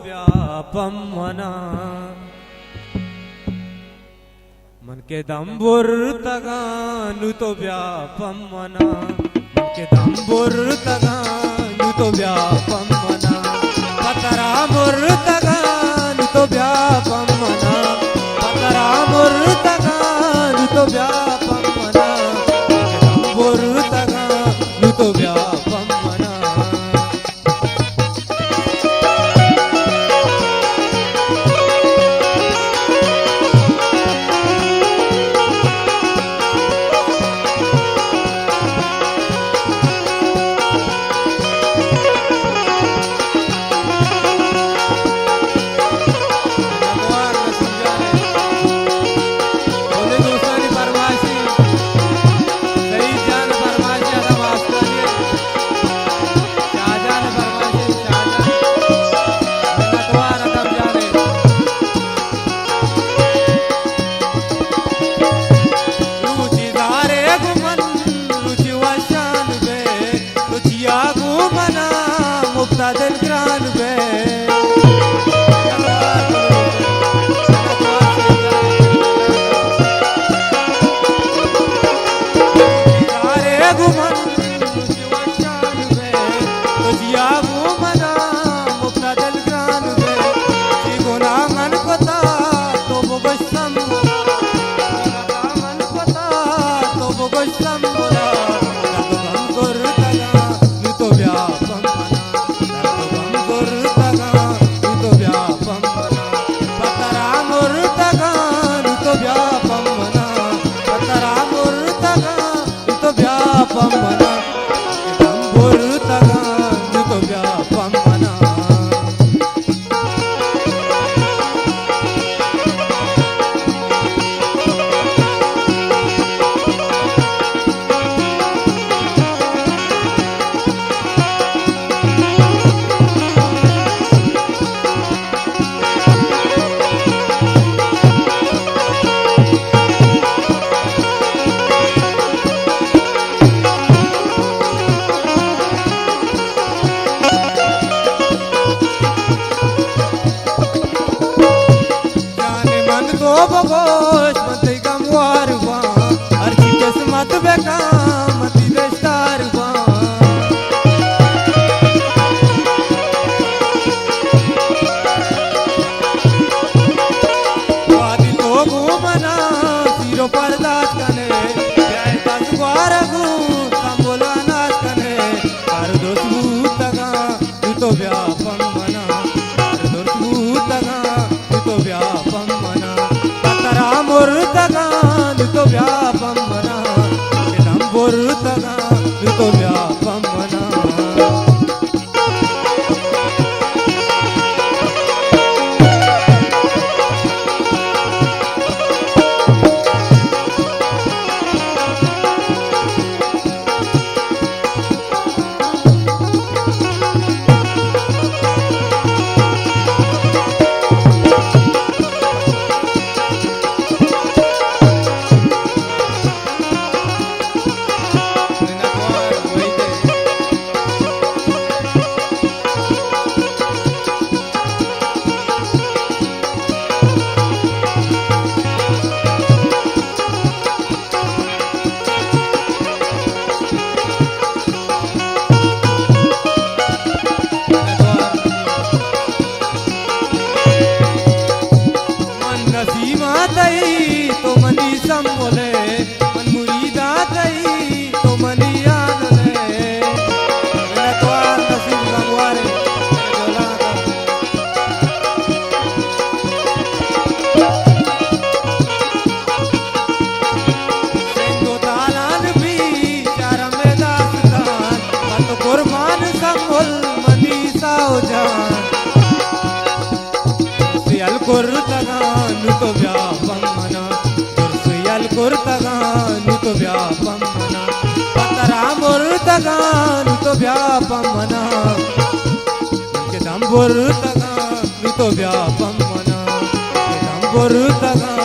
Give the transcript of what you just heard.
व्यापम मना मन के दंबुर तगानु तो व्यापम मना मन के दंबुर तगानु तो व्यापम मना पतरा मुर तगानु तो व्यापम मना पतरा मुर तगानु तो व्यापम मना मन के दंबुर तगानु तो व्यापम मना बगोश मत गम वारवा हर चीज मत बेका मत बेस्तारवा वादी तो घूमना सिरो पर दात कने जाए तक वारगू संबोला नाच कने हर दोस्त भूतगा तू तो व्यापम मना हर दोस्त भूतगा तू तो व्यापम मना मुर तगान तो व्यापम मना दंबुर तगान तो व्यापम मना तो मनी संबोले मन मुरीदा तई तो मनी आनले मैं तो नसीब गंवारे जोला सिंधु तालान भी चार में दास्तान मत कुर्बान संबोल मनी साओ जान सियल कुर तगान तो व्यापम मना कुर्तगान तो व्यापम मना पतरा मुर्तगान तो व्यापम मना के दंबुर तगान तो व्यापम मना के दंबुर तगान